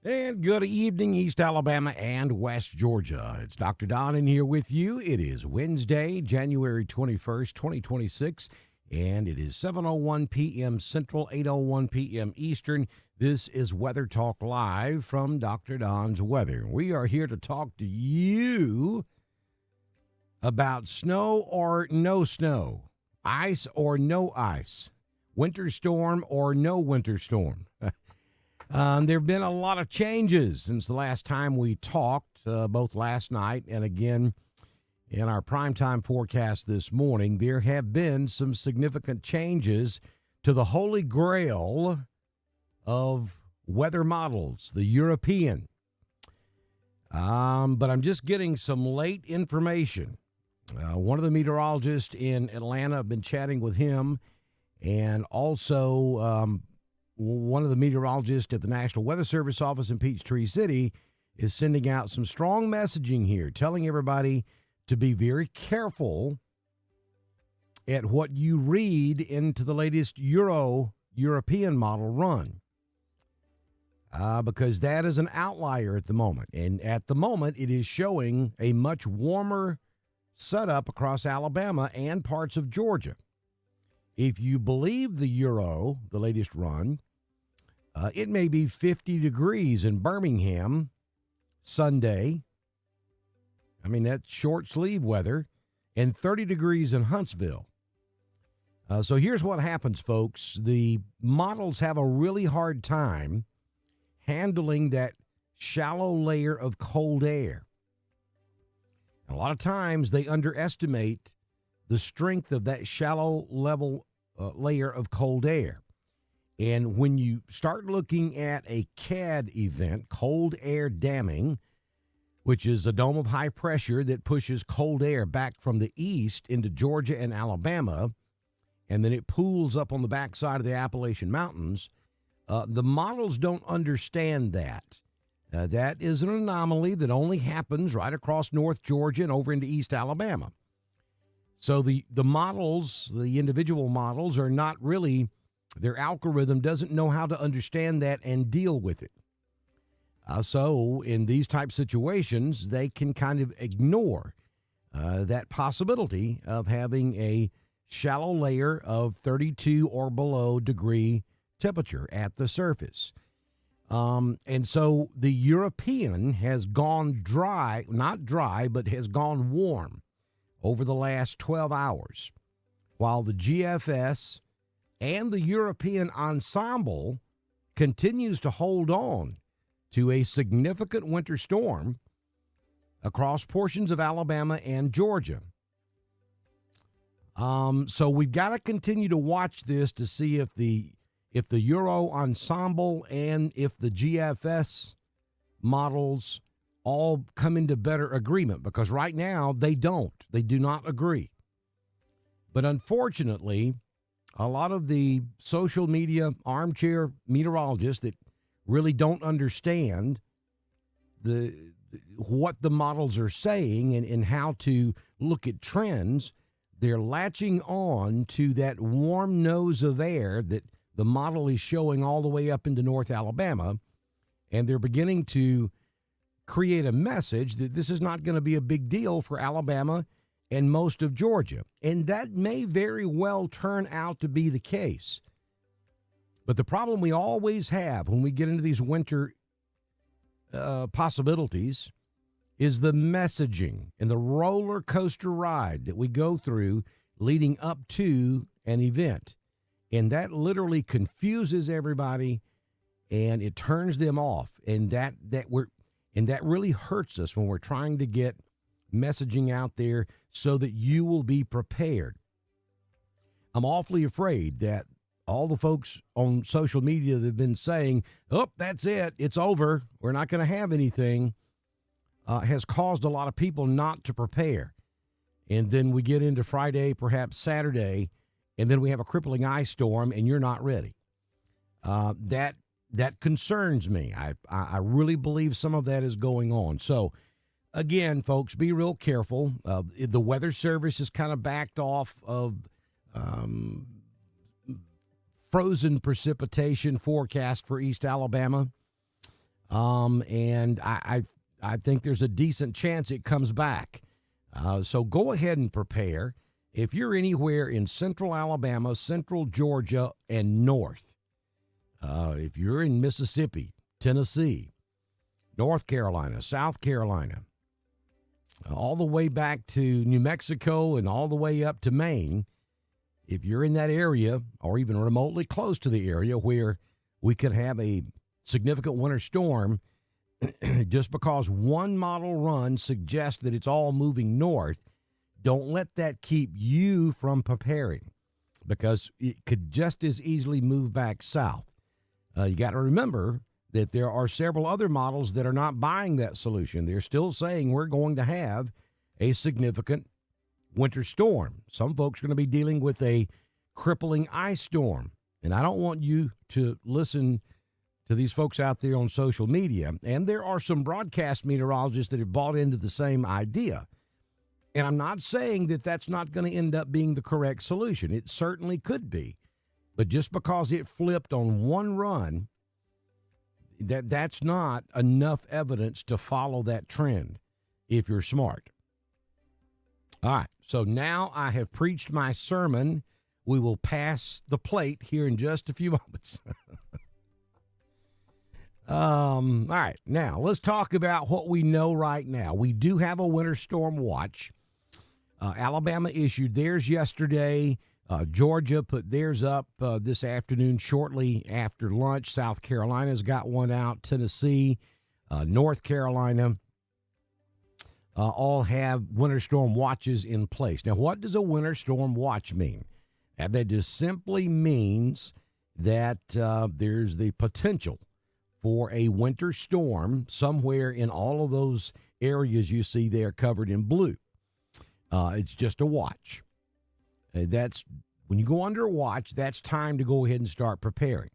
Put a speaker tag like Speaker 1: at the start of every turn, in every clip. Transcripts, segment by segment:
Speaker 1: And good evening, East Alabama and West Georgia. It's Dr. Don in here with you. It is Wednesday, January 21st, 2026, and it is 7:01 p.m. Central, 8:01 p.m. Eastern. This is Weather Talk Live from Dr. Don's Weather. We are here to talk to you about snow or no snow, ice or no ice, winter storm or no winter storm. There have been a lot of changes since the last time we talked, both last night and again in our primetime forecast this morning. There have been some significant changes to the holy grail of weather models, the European. But I'm just getting some late information. One of the meteorologists in Atlanta, I've been chatting with him, and also one of the meteorologists at the National Weather Service office in Peachtree City is sending out some strong messaging here, telling everybody to be very careful at what you read into the latest European model run, because that is an outlier at the moment. And at the moment, it is showing a much warmer setup across Alabama and parts of Georgia. If you believe the latest run, it may be 50 degrees in Birmingham Sunday. I mean, that's short sleeve weather, and 30 degrees in Huntsville. So here's what happens, folks. The models have a really hard time handling that shallow layer of cold air. A lot of times they underestimate the strength of that shallow level layer of cold air. And when you start looking at a CAD event, cold air damming, which is a dome of high pressure that pushes cold air back from the east into Georgia and Alabama, and then it pools up on the backside of the Appalachian Mountains, the models don't understand that. That is an anomaly that only happens right across North Georgia and over into East Alabama. So the models, the individual models, are not really, their algorithm doesn't know how to understand that and deal with it. So in these type situations, they can kind of ignore that possibility of having a shallow layer of 32 or below degree temperature at the surface. And so the European has gone dry, not dry, but has gone warm over the last 12 hours, while the GFS and the European ensemble continues to hold on to a significant winter storm across portions of Alabama and Georgia. So we've got to continue to watch this to see if the Euro ensemble and if the GFS models all come into better agreement, because right now they don't. They do not agree. But unfortunately, a lot of the social media armchair meteorologists that really don't understand what the models are saying and how to look at trends, they're latching on to that warm nose of air that the model is showing all the way up into North Alabama, and they're beginning to create a message that this is not going to be a big deal for Alabama and most of Georgia. And that may very well turn out to be the case. But the problem we always have when we get into these winter possibilities is the messaging and the roller coaster ride that we go through leading up to an event. And that literally confuses everybody, and it turns them off. And that really hurts us when we're trying to get messaging out there so that you will be prepared. I'm awfully afraid that all the folks on social media that have been saying, oh, that's it, it's over, we're not going to have anything, has caused a lot of people not to prepare. And then we get into Friday, perhaps Saturday, and then we have a crippling ice storm, and you're not ready. That concerns me. I really believe some of that is going on. So, again, folks, be real careful. The Weather Service has kind of backed off of frozen precipitation forecast for East Alabama. And I think there's a decent chance it comes back. So go ahead and prepare. If you're anywhere in central Alabama, central Georgia, and north, if you're in Mississippi, Tennessee, North Carolina, South Carolina, all the way back to New Mexico and all the way up to Maine, if you're in that area or even remotely close to the area where we could have a significant winter storm, just because one model run suggests that it's all moving north, don't let that keep you from preparing, because it could just as easily move back south. You got to remember that there are several other models that are not buying that solution. They're still saying we're going to have a significant winter storm. Some folks are going to be dealing with a crippling ice storm. And I don't want you to listen to these folks out there on social media. And there are some broadcast meteorologists that have bought into the same idea. And I'm not saying that that's not going to end up being the correct solution. It certainly could be. But just because it flipped on one run, that's not enough evidence to follow that trend if you're smart. All right, so now I have preached my sermon. We will pass the plate here in just a few moments. All right, now let's talk about what we know right now. We do have a winter storm watch. Alabama issued theirs yesterday. Georgia put theirs up this afternoon shortly after lunch. South Carolina's got one out. Tennessee, North Carolina, all have winter storm watches in place. Now, what does a winter storm watch mean? That just simply means that there's the potential for a winter storm somewhere in all of those areas you see there covered in blue. It's just a watch. That's when you go under a watch, that's time to go ahead and start preparing.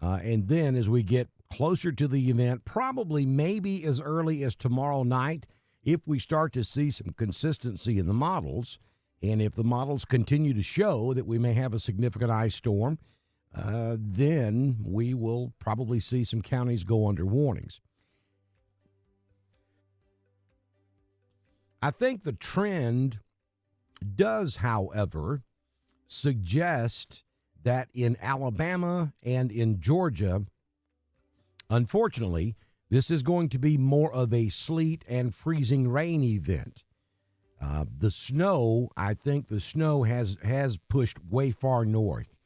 Speaker 1: And then as we get closer to the event, probably maybe as early as tomorrow night, if we start to see some consistency in the models, and if the models continue to show that we may have a significant ice storm, then we will probably see some counties go under warnings. I think the trend does, however, suggest that in Alabama and in Georgia, unfortunately, this is going to be more of a sleet and freezing rain event. The snow, I think the snow has pushed way far north,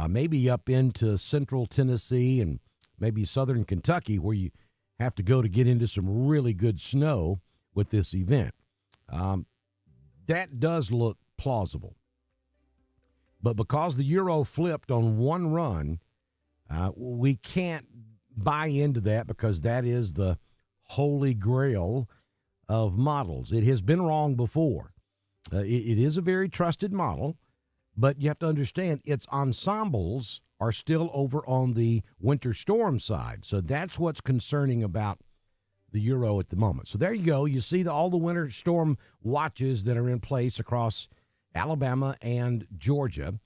Speaker 1: maybe up into central Tennessee and maybe southern Kentucky, where you have to go to get into some really good snow with this event. That does look plausible. But because the Euro flipped on one run, we can't buy into that, because that is the holy grail of models. It has been wrong before. It is a very trusted model, but you have to understand its ensembles are still over on the winter storm side. So that's what's concerning about the Euro at the moment. So there you go. You see all the winter storm watches that are in place across Alabama and Georgia.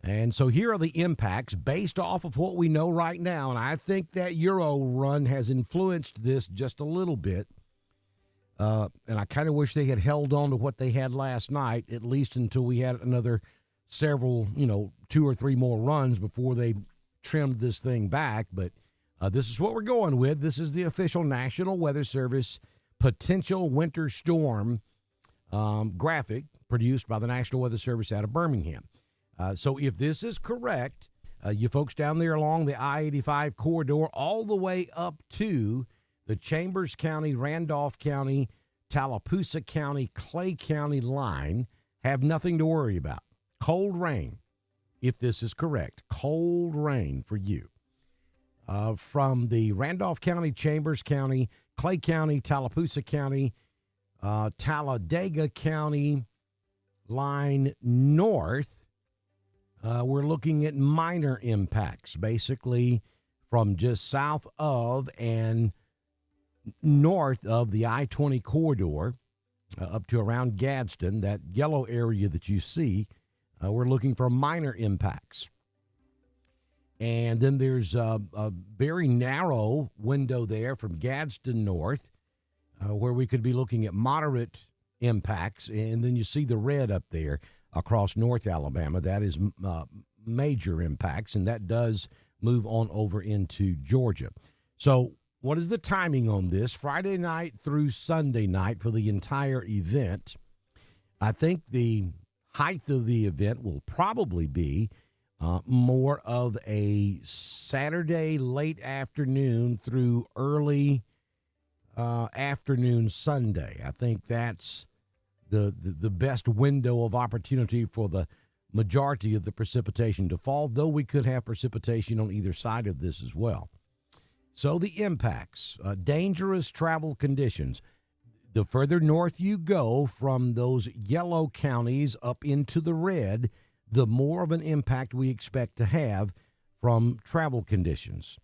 Speaker 1: And so here are the impacts based off of what we know right now. And I think that Euro run has influenced this just a little bit. And I kind of wish they had held on to what they had last night, at least until we had another several, 2 or 3 more runs before they trimmed this thing back. But this is what we're going with. This is the official National Weather Service potential winter storm graphic produced by the National Weather Service out of Birmingham. So if this is correct, you folks down there along the I-85 corridor all the way up to the Chambers County, Randolph County, Tallapoosa County, Clay County line have nothing to worry about. Cold rain, if this is correct. Cold rain for you. From the Randolph County, Chambers County, Clay County, Tallapoosa County, Talladega County line north, we're looking at minor impacts, basically from just south of and north of the I-20 corridor up to around Gadsden, that yellow area that you see. We're looking for minor impacts. And then there's a very narrow window there from Gadsden north where we could be looking at moderate impacts. And then you see the red up there across North Alabama. That is major impacts, and that does move on over into Georgia. So what is the timing on this? Friday night through Sunday night for the entire event. I think the height of the event will probably be more of a Saturday late afternoon through early afternoon Sunday. I think that's the best window of opportunity for the majority of the precipitation to fall, though we could have precipitation on either side of this as well. So the impacts, dangerous travel conditions. The further north you go from those yellow counties up into the red, the more of an impact we expect to have from travel conditions.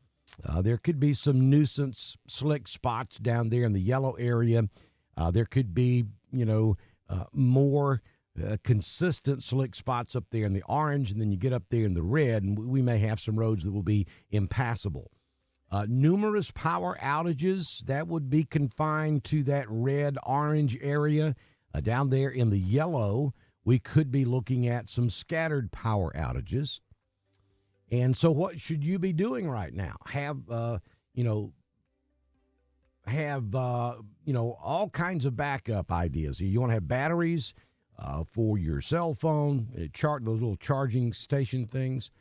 Speaker 1: There could be some nuisance slick spots down there in the yellow area. There could be, more consistent slick spots up there in the orange, and then you get up there in the red, and we may have some roads that will be impassable. Numerous power outages, that would be confined to that red-orange area. Down there in the yellow, we could be looking at some scattered power outages. And so what should you be doing right now? Have all kinds of backup ideas. You want to have batteries for your cell phone, those little charging station things.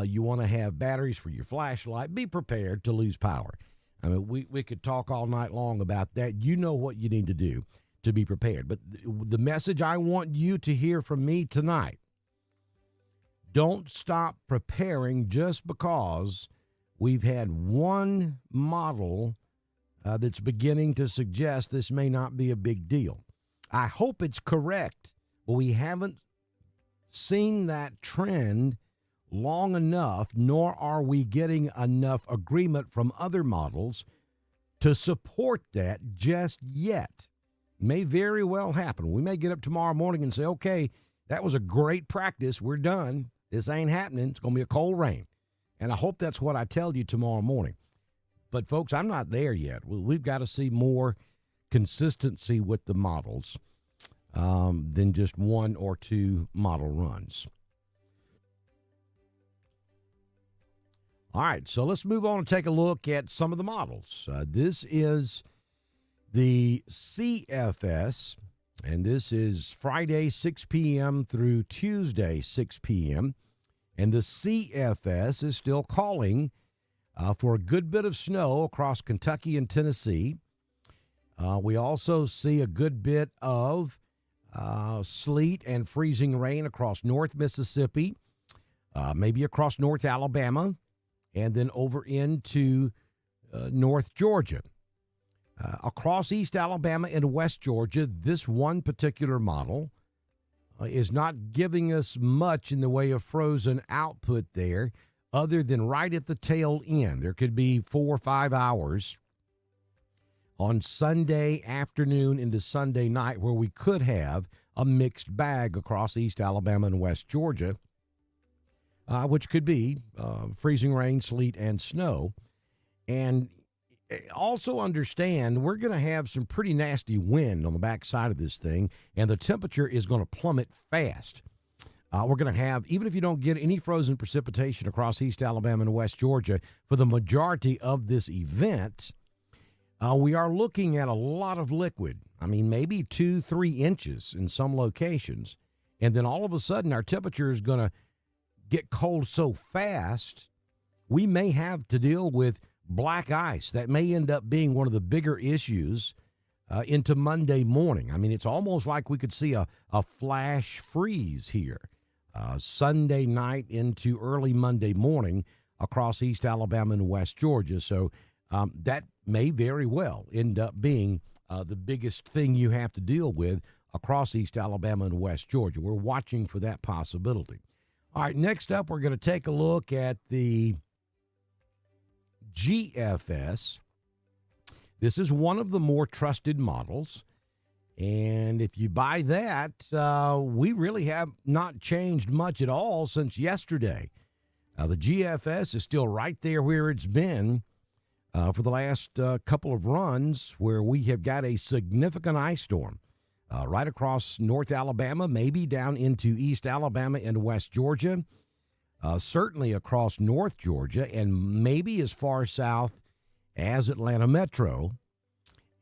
Speaker 1: You want to have batteries for your flashlight. Be prepared to lose power. I mean, we could talk all night long about that. You know what you need to do to be prepared. But the message I want you to hear from me tonight, don't stop preparing just because we've had one model that's beginning to suggest this may not be a big deal. I hope it's correct, but we haven't seen that trend long enough, nor are we getting enough agreement from other models to support that just yet. May very well happen. We may get up tomorrow morning and say, okay, that was a great practice. We're done. This ain't happening. It's going to be a cold rain. And I hope that's what I tell you tomorrow morning. But, folks, I'm not there yet. We've got to see more consistency with the models than just one or two model runs. All right, so let's move on and take a look at some of the models. This is the CFS, and this is Friday 6 p.m. through Tuesday 6 p.m., and the CFS is still calling for a good bit of snow across Kentucky and Tennessee. We also see a good bit of sleet and freezing rain across North Mississippi, maybe across North Alabama, and then over into North Georgia. Across East Alabama and West Georgia, this one particular model is not giving us much in the way of frozen output there, other than right at the tail end. There could be 4 or 5 hours on Sunday afternoon into Sunday night where we could have a mixed bag across East Alabama and West Georgia, which could be freezing rain, sleet, and snow. And also understand we're going to have some pretty nasty wind on the backside of this thing, and the temperature is going to plummet fast. We're going to have, even if you don't get any frozen precipitation across East Alabama and West Georgia for the majority of this event, we are looking at a lot of liquid. I mean, maybe 2-3 inches in some locations. And then all of a sudden, our temperature is going to get cold so fast, we may have to deal with black ice. That may end up being one of the bigger issues into Monday morning. I mean, it's almost like we could see a flash freeze here. Sunday night into early Monday morning across East Alabama and West Georgia. So that may very well end up being the biggest thing you have to deal with across East Alabama and West Georgia. We're watching for that possibility. All right, next up, we're going to take a look at the GFS. This is one of the more trusted models. And if you buy that, we really have not changed much at all since yesterday. The GFS is still right there where it's been for the last couple of runs, where we have got a significant ice storm right across North Alabama, maybe down into East Alabama and West Georgia, certainly across North Georgia, and maybe as far south as Atlanta Metro.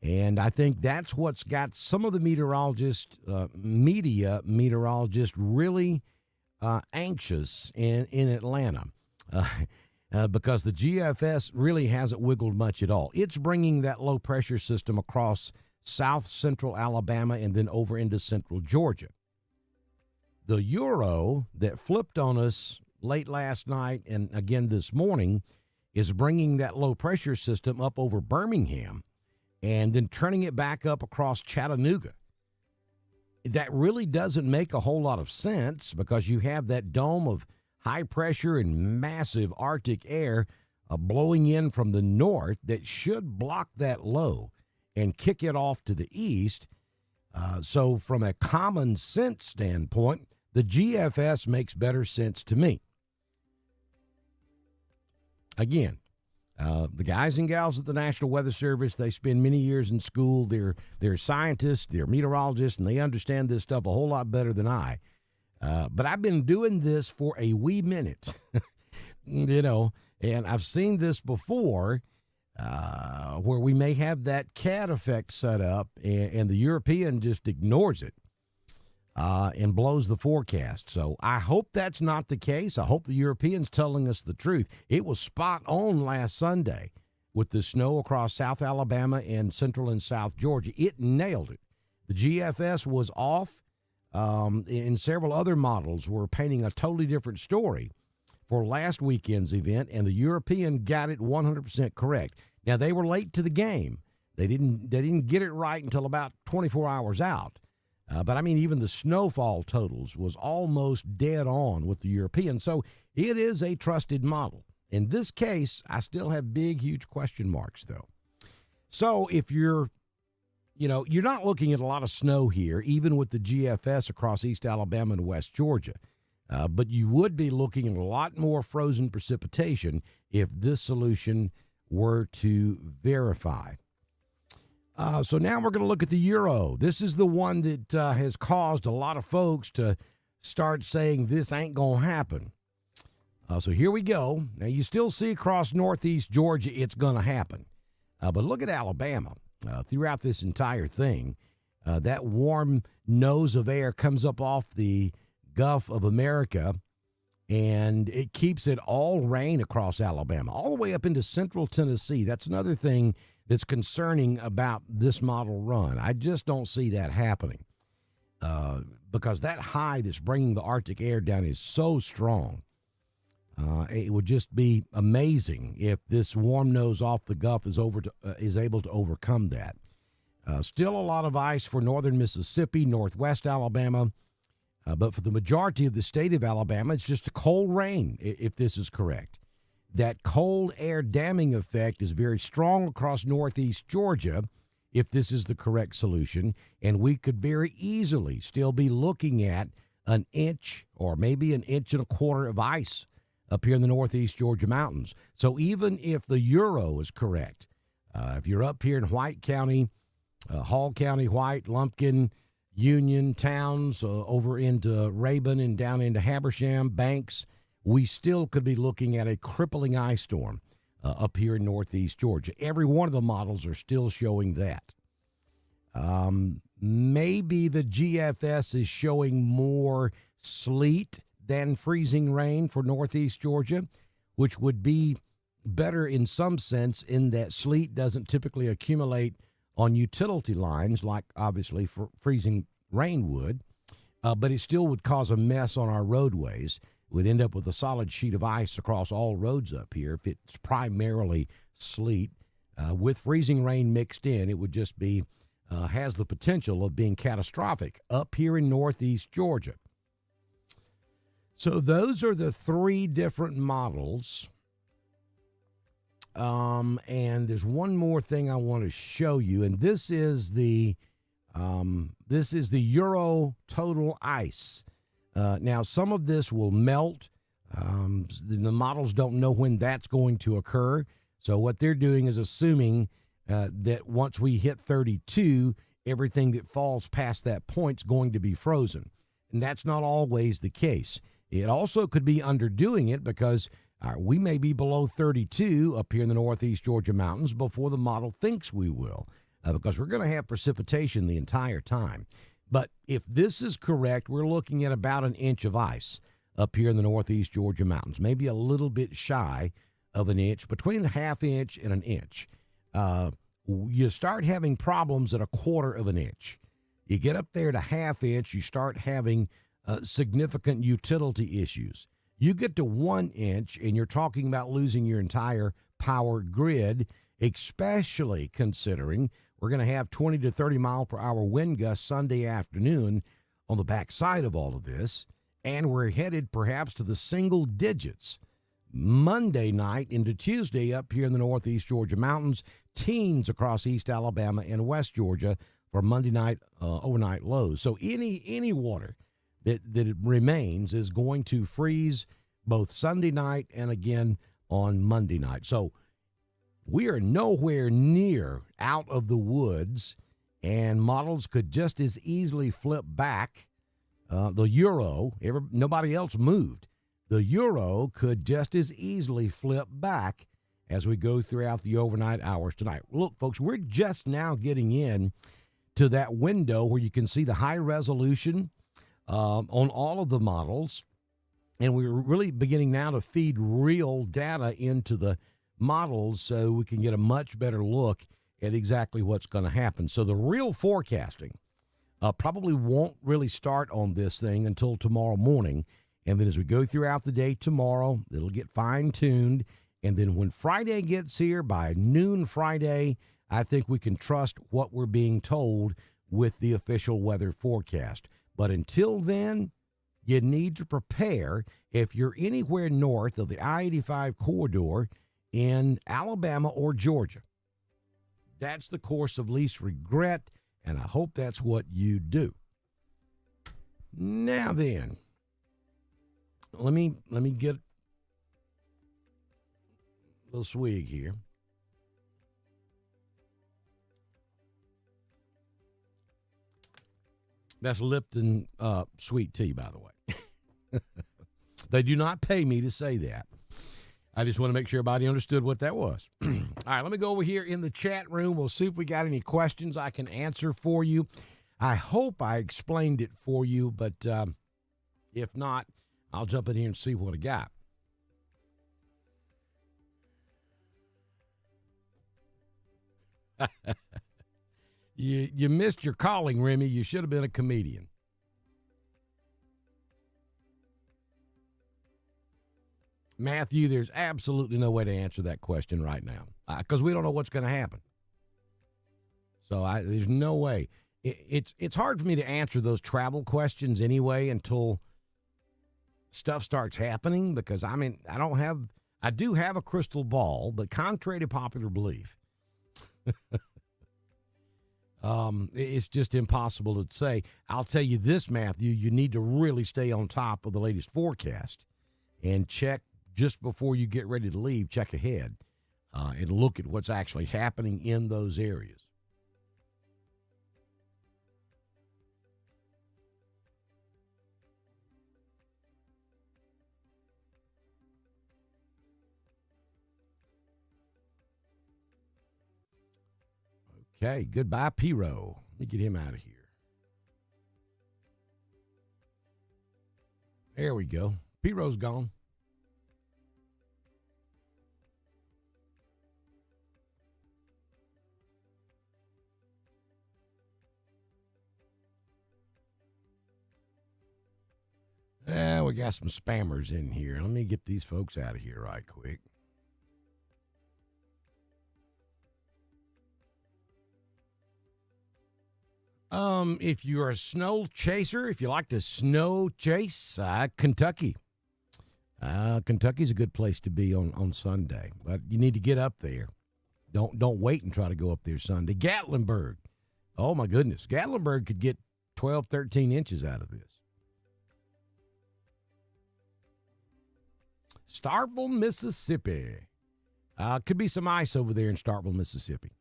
Speaker 1: And I think that's what's got some of the meteorologists really anxious in Atlanta because the GFS really hasn't wiggled much at all. It's bringing that low pressure system across south central Alabama and then over into central Georgia. The Euro that flipped on us late last night and again this morning is bringing that low pressure system up over Birmingham and then turning it back up across Chattanooga. That really doesn't make a whole lot of sense because you have that dome of high pressure and massive Arctic air blowing in from the north that should block that low and kick it off to the east. So from a common sense standpoint, the GFS makes better sense to me. Again, the guys and gals at the National Weather Service, they spend many years in school. They're scientists, they're meteorologists, and they understand this stuff a whole lot better than I. But I've been doing this for a wee minute, and I've seen this before where we may have that cat effect set up, and the European just ignores it and blows the forecast. So I hope that's not the case. I hope the European's telling us the truth. It was spot on last Sunday with the snow across South Alabama and Central and South Georgia. It nailed it. The GFS was off. And several other models were painting a totally different story for last weekend's event, and the European got it 100% correct. Now, they were late to the game. They didn't get it right until about 24 hours out. But, I mean, even the snowfall totals was almost dead on with the European. So it is a trusted model. In this case, I still have big, huge question marks, though. So if you're not looking at a lot of snow here, even with the GFS across East Alabama and West Georgia. But you would be looking at a lot more frozen precipitation if this solution were to verify. So now we're going to look at the Euro. This is the one that has caused a lot of folks to start saying this ain't going to happen. So here we go. Now, you still see across northeast Georgia it's going to happen. But look at Alabama. Throughout this entire thing, that warm nose of air comes up off the Gulf of America, and it keeps it all rain across Alabama, all the way up into central Tennessee. That's another thing that's concerning about this model run. I just don't see that happening because that high that's bringing the Arctic air down is so strong. It would just be amazing if this warm nose off the Gulf is able to overcome that. Still a lot of ice for northern Mississippi, northwest Alabama, but for the majority of the state of Alabama, it's just a cold rain, if this is correct. That cold air damming effect is very strong across northeast Georgia, if this is the correct solution, and we could very easily still be looking at an inch or maybe an inch and a quarter of ice up here in the northeast Georgia mountains. So even if the Euro is correct, if you're up here in White County, Hall County, White, Lumpkin, Union, Towns, over into Rabun and down into Habersham, Banks, we still could be looking at a crippling ice storm up here in northeast Georgia. Every one of the models are still showing that. Maybe the GFS is showing more sleet than freezing rain for northeast Georgia, which would be better in some sense in that sleet doesn't typically accumulate on utility lines like obviously for freezing rain would, but it still would cause a mess on our roadways. We'd end up with a solid sheet of ice across all roads up here if it's primarily sleet. With freezing rain mixed in, it would just be, has the potential of being catastrophic up here in northeast Georgia. So those are the three different models. And there's one more thing I want to show you, and this is the Euro total ice. Now, some of this will melt. The models don't know when that's going to occur. So what they're doing is assuming that once we hit 32, everything that falls past that point is going to be frozen. And that's not always the case. It also could be underdoing it because we may be below 32 up here in the northeast Georgia mountains before the model thinks we will, because we're going to have precipitation the entire time. But if this is correct, we're looking at about an inch of ice up here in the northeast Georgia mountains, maybe a little bit shy of an inch, between a half inch and an inch. You start having problems at a quarter of an inch. You get up there to half inch, you start having significant utility issues. You get to 1 inch, and you're talking about losing your entire power grid, especially considering we're going to have 20 to 30 mile per hour wind gusts Sunday afternoon on the backside of all of this, and we're headed perhaps to the single digits Monday night into Tuesday up here in the northeast Georgia mountains, teens across East Alabama and West Georgia for Monday night overnight lows. So any water that it remains is going to freeze both Sunday night and again on Monday night. So we are nowhere near out of the woods, and models could just as easily flip back. The euro, nobody else moved. The euro could just as easily flip back as we go throughout the overnight hours tonight. Look, folks, we're just now getting in to that window where you can see the high resolution on all of the models, and we're really beginning now to feed real data into the models so we can get a much better look at exactly what's going to happen. So the real forecasting probably won't really start on this thing until tomorrow morning, and then as we go throughout the day tomorrow, it'll get fine-tuned, and then when Friday gets here, by noon Friday, I think we can trust what we're being told with the official weather forecast. But until then, you need to prepare if you're anywhere north of the I-85 corridor in Alabama or Georgia. That's the course of least regret, and I hope that's what you do. Now then, let me get a little swig here. That's Lipton sweet tea, by the way. They do not pay me to say that. I just want to make sure everybody understood what that was. All right, let me go over here in the chat room. We'll see if we got any questions I can answer for you. I hope I explained it for you, but if not, I'll jump in here and see what I got. You missed your calling, Remy. You should have been a comedian. Matthew, there's absolutely no way to answer that question right now because we don't know what's going to happen. So there's no way. It's hard for me to answer those travel questions anyway until stuff starts happening because, I do have a crystal ball, but contrary to popular belief, it's just impossible to say. I'll tell you this, Matthew, you need to really stay on top of the latest forecast and check just before you get ready to leave, check ahead and look at what's actually happening in those areas. Okay, goodbye, P-Row. Let me get him out of here. There we go. P-Row's gone. We got some spammers in here. Let me get these folks out of here right quick. If you're a snow chaser, if you like to snow chase, Kentucky. Kentucky's a good place to be on Sunday, but you need to get up there. Don't wait and try to go up there Sunday. Gatlinburg. Oh, my goodness. Gatlinburg could get 12, 13 inches out of this. Starkville, Mississippi. Could be some ice over there in Starkville, Mississippi.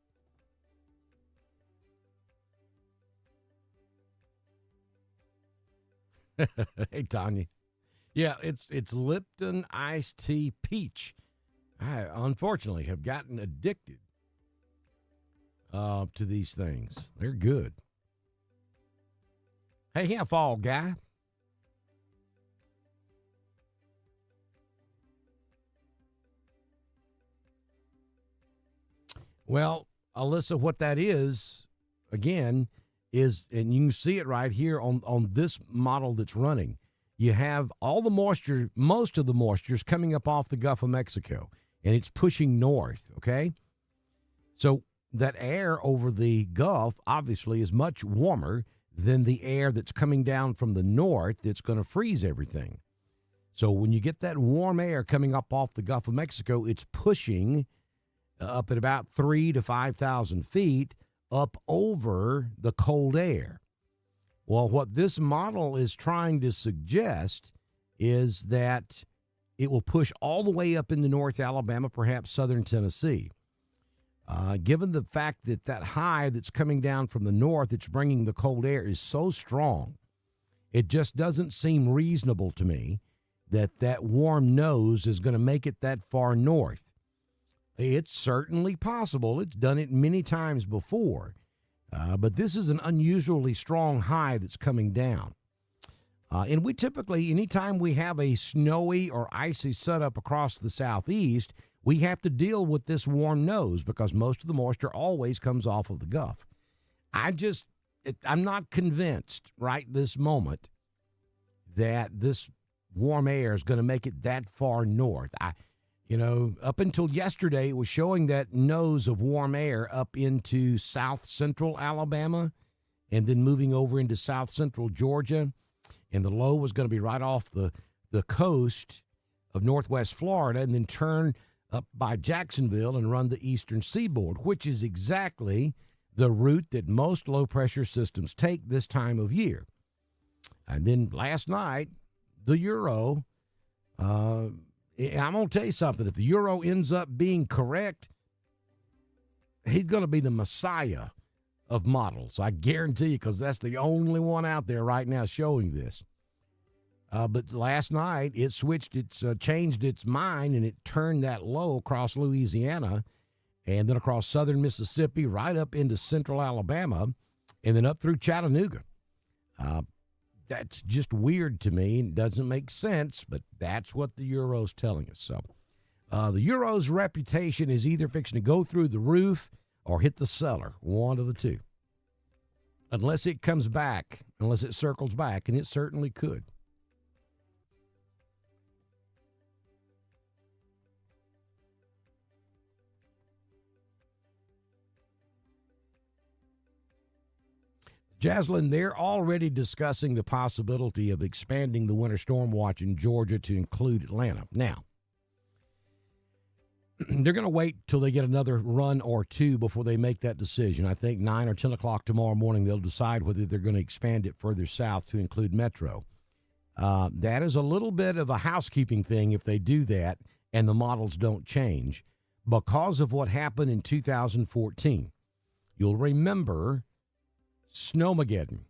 Speaker 1: Hey, Tanya. Yeah, it's Lipton iced tea peach. I unfortunately have gotten addicted to these things. They're good. Hey, yeah, fall guy. Well, Alyssa, what that is, again, is, and you can see it right here on this model that's running. You have all the moisture, most of the moisture is coming up off the Gulf of Mexico, and it's pushing north, okay? So that air over the Gulf obviously is much warmer than the air that's coming down from the north that's going to freeze everything. So when you get that warm air coming up off the Gulf of Mexico, it's pushing up at about 3,000 to 5,000 feet up over the cold air. Well, what this model is trying to suggest is that it will push all the way up into North Alabama, perhaps southern Tennessee. Given the fact that that high that's coming down from the north that's bringing the cold air is so strong, it just doesn't seem reasonable to me that that warm nose is going to make it that far north. It's certainly possible. It's done it many times before. But this is an unusually strong high that's coming down. And we typically, anytime we have a snowy or icy setup across the southeast, we have to deal with this warm nose because most of the moisture always comes off of the Gulf. I'm not convinced right this moment that this warm air is going to make it that far north. Up until yesterday, it was showing that nose of warm air up into south central Alabama and then moving over into south central Georgia. And the low was going to be right off the coast of northwest Florida and then turn up by Jacksonville and run the eastern seaboard, which is exactly the route that most low-pressure systems take this time of year. And then last night, the Euro, I'm going to tell you something. If the Euro ends up being correct, he's going to be the messiah of models. I guarantee you, because that's the only one out there right now showing this. But last night, it changed its mind, and it turned that low across Louisiana and then across southern Mississippi, right up into central Alabama, and then up through Chattanooga. That's just weird to me. It doesn't make sense, but that's what the Euro's telling us. So the Euro's reputation is either fixing to go through the roof or hit the cellar, one of the two. Unless it comes back, unless it circles back, and it certainly could. Jaslyn, they're already discussing the possibility of expanding the winter storm watch in Georgia to include Atlanta. Now, they're going to wait till they get another run or two before they make that decision. I think 9 or 10 o'clock tomorrow morning, they'll decide whether they're going to expand it further south to include Metro. That is a little bit of a housekeeping thing if they do that and the models don't change because of what happened in 2014. You'll remember Snowmageddon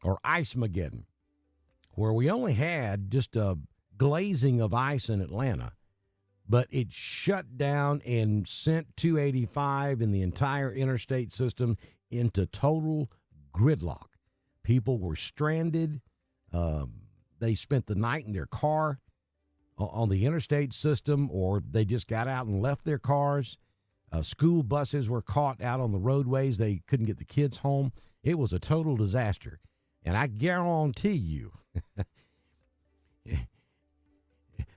Speaker 1: or Ice-mageddon, where we only had just a glazing of ice in Atlanta, but it shut down and sent 285 and the entire interstate system into total gridlock. People were stranded. They spent the night in their car on the interstate system, or they just got out and left their cars. School buses were caught out on the roadways. They couldn't get the kids home. It was a total disaster. And I guarantee you,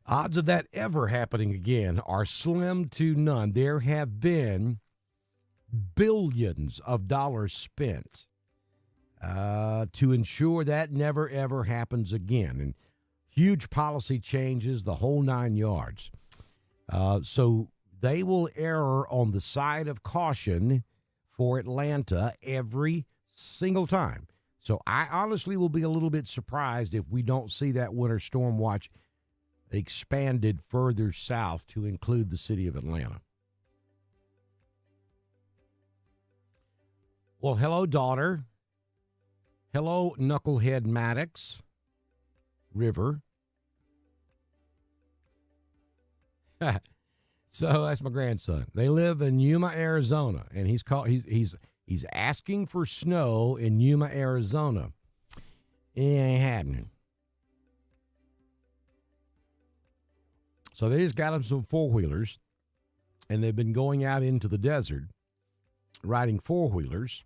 Speaker 1: odds of that ever happening again are slim to none. There have been billions of dollars spent to ensure that never, ever happens again. And huge policy changes, the whole 9 yards. So they will err on the side of caution for Atlanta every single time. So I honestly will be a little bit surprised if we don't see that winter storm watch expanded further south to include the city of Atlanta. Well, hello, daughter. Hello, Knucklehead Maddox River. So that's my grandson. They live in Yuma, Arizona, and he's asking for snow in Yuma, Arizona. It ain't happening. So they just got them some four-wheelers, and they've been going out into the desert riding four-wheelers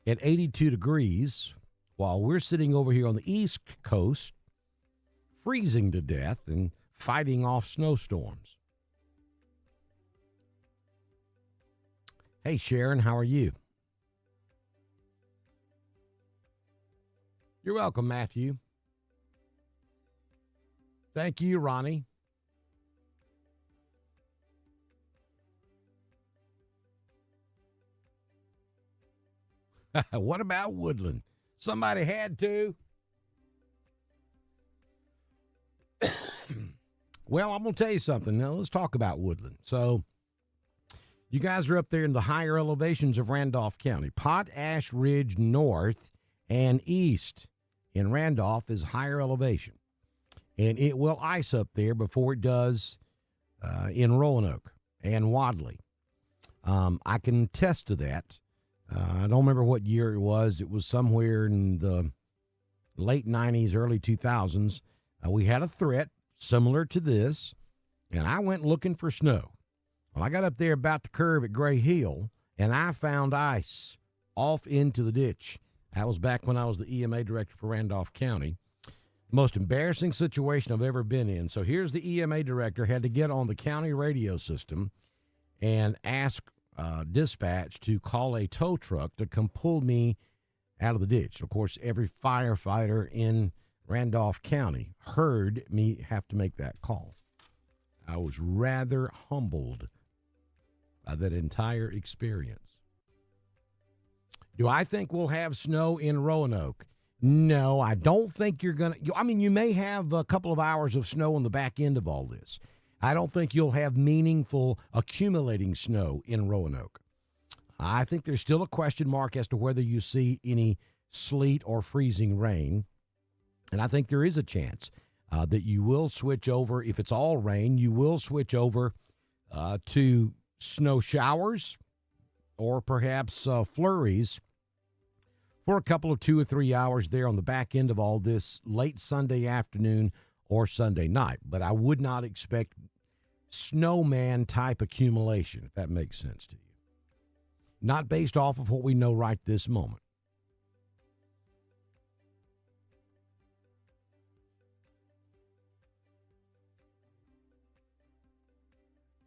Speaker 1: at 82 degrees while we're sitting over here on the East Coast freezing to death and fighting off snowstorms. Hey, Sharon, how are you? You're welcome, Matthew. Thank you, Ronnie. What about Woodland? Somebody had to. Well, I'm going to tell you something. Now, let's talk about Woodland. So, you guys are up there in the higher elevations of Randolph County. Potash Ridge North and East in Randolph is higher elevation. And it will ice up there before it does in Roanoke and Wadley. I can attest to that. I don't remember what year it was. It was somewhere in the late 90s, early 2000s. We had a threat similar to this, and I went looking for snow. Well, I got up there about the curve at Gray Hill, and I found ice off into the ditch. That was back when I was the EMA director for Randolph County. Most embarrassing situation I've ever been in. So here's the EMA director, had to get on the county radio system and ask dispatch to call a tow truck to come pull me out of the ditch. Of course, every firefighter in Randolph County heard me have to make that call. I was rather humbled by that entire experience. Do I think we'll have snow in Roanoke? No, I don't think you're going to. I mean, you may have a couple of hours of snow on the back end of all this. I don't think you'll have meaningful accumulating snow in Roanoke. I think there's still a question mark as to whether you see any sleet or freezing rain. And I think there is a chance that you will switch over. If it's all rain, you will switch over to snow showers or perhaps flurries for a couple of 2 or 3 hours there on the back end of all this late Sunday afternoon or Sunday night. But I would not expect snowman type accumulation, if that makes sense to you. Not based off of what we know right this moment.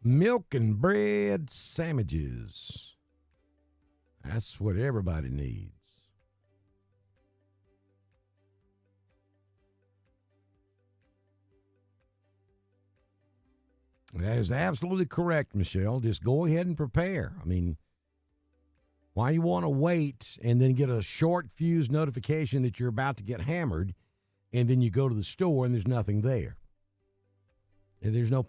Speaker 1: Milk and bread sandwiches. That's what everybody needs. That is absolutely correct, Michelle. Just go ahead and prepare. I mean, why you want to wait and then get a short fuse notification that you're about to get hammered, and then you go to the store and there's nothing there? And there's no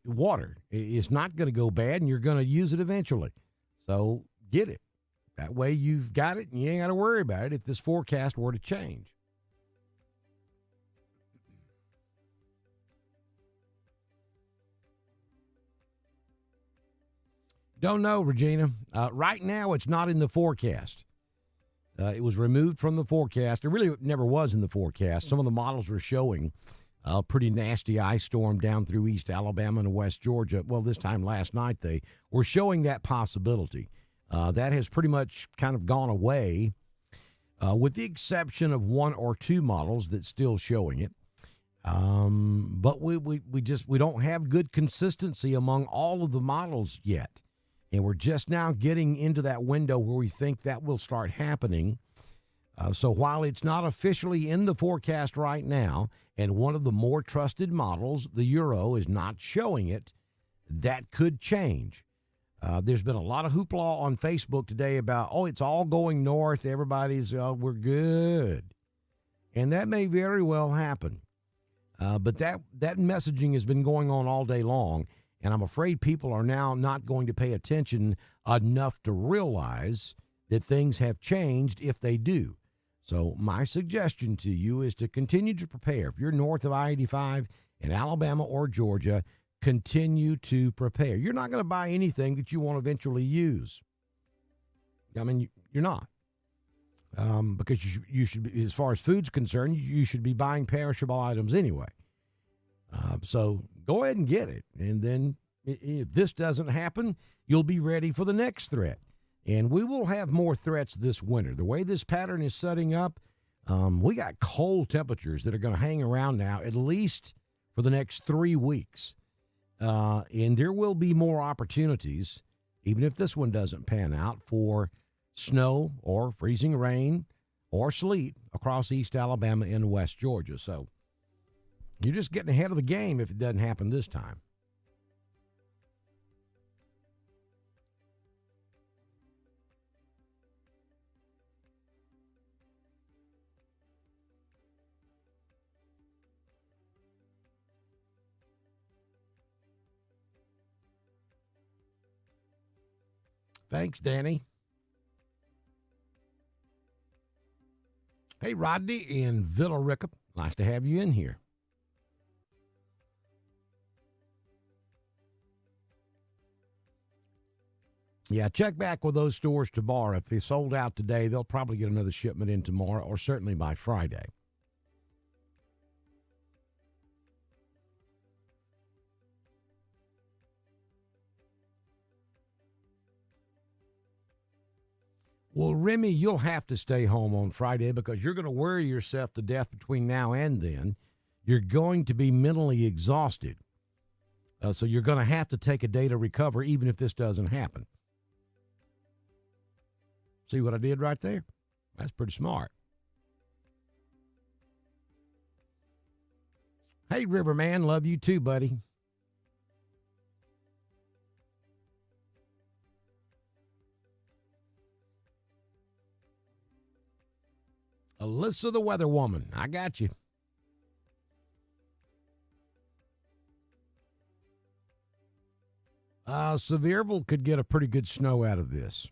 Speaker 1: water. It's not going to go bad, and you're going to use it eventually. So get it. That way you've got it, and you ain't got to worry about it if this forecast were to change. Don't know, Regina. Right now, it's not in the forecast. It was removed from the forecast. It really never was in the forecast. Some of the models were showing a pretty nasty ice storm down through East Alabama and West Georgia. Well, this time last night, they were showing that possibility. That has pretty much kind of gone away, with the exception of 1 or 2 models that's still showing it. But we don't have good consistency among all of the models yet. And we're just now getting into that window where we think that will start happening. So while it's not officially in the forecast right now, and one of the more trusted models, the Euro, is not showing it, that could change. There's been a lot of hoopla on Facebook today about, it's all going north. Everybody's, we're good. And that may very well happen. But that messaging has been going on all day long, and I'm afraid people are now not going to pay attention enough to realize that things have changed if they do. So my suggestion to you is to continue to prepare. If you're north of I-85 in Alabama or Georgia, continue to prepare. You're not going to buy anything that you won't eventually use. I mean, you're not. Because you should be, as far as food's concerned, you should be buying perishable items anyway. So go ahead and get it. And then if this doesn't happen, you'll be ready for the next threat. And we will have more threats this winter. The way this pattern is setting up, we got cold temperatures that are going to hang around now at least for the next 3 weeks. And there will be more opportunities, even if this one doesn't pan out, for snow or freezing rain or sleet across East Alabama and West Georgia. So you're just getting ahead of the game if it doesn't happen this time. Thanks, Danny. Hey, Rodney in Villa Rica. Nice to have you in here. Yeah, check back with those stores tomorrow. If they sold out today, they'll probably get another shipment in tomorrow or certainly by Friday. Well, Remy, you'll have to stay home on Friday because you're going to worry yourself to death between now and then. You're going to be mentally exhausted. So you're going to have to take a day to recover even if this doesn't happen. See what I did right there? That's pretty smart. Hey, Riverman, love you too, buddy. Alyssa the Weather Woman, I got you. Sevierville could get a pretty good snow out of this.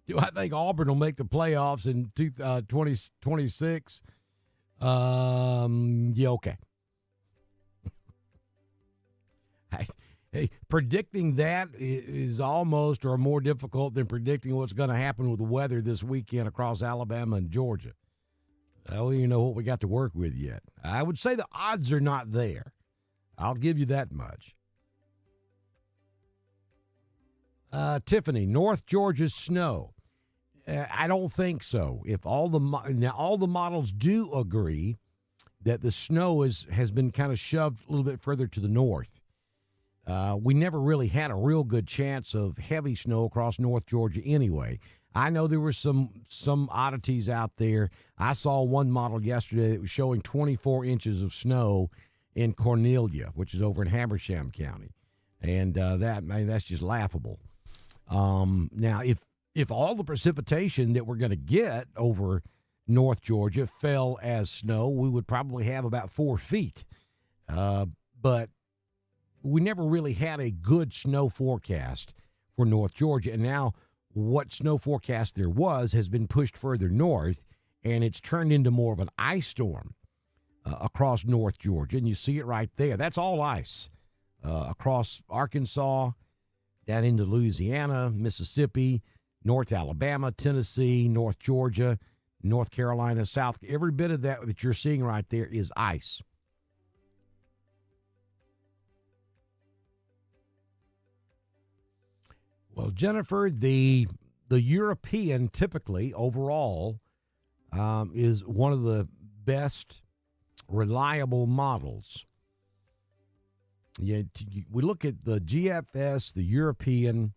Speaker 1: Do I think Auburn will make the playoffs in 2026? Yeah, okay. Hey, predicting that is almost or more difficult than predicting what's going to happen with the weather this weekend across Alabama and Georgia. I don't even know what we got to work with yet. I would say the odds are not there. I'll give you that much. Tiffany, North Georgia's snow. I don't think so. If all the models do agree that the snow has been kind of shoved a little bit further to the north. We never really had a real good chance of heavy snow across North Georgia anyway. I know there were some oddities out there. I saw one model yesterday that was showing 24 inches of snow in Cornelia, which is over in Habersham County. And that's just laughable. Now, if all the precipitation that we're going to get over North Georgia fell as snow, we would probably have about 4 feet. But we never really had a good snow forecast for North Georgia. And now what snow forecast there was has been pushed further north, and it's turned into more of an ice storm across North Georgia. And you see it right there. That's all ice across Arkansas, down into Louisiana, Mississippi, North Alabama, Tennessee, North Georgia, North Carolina, South. Every bit of that you're seeing right there is ice. Well, Jennifer, the European typically overall is one of the best reliable models. Yeah, we look at the GFS, the European,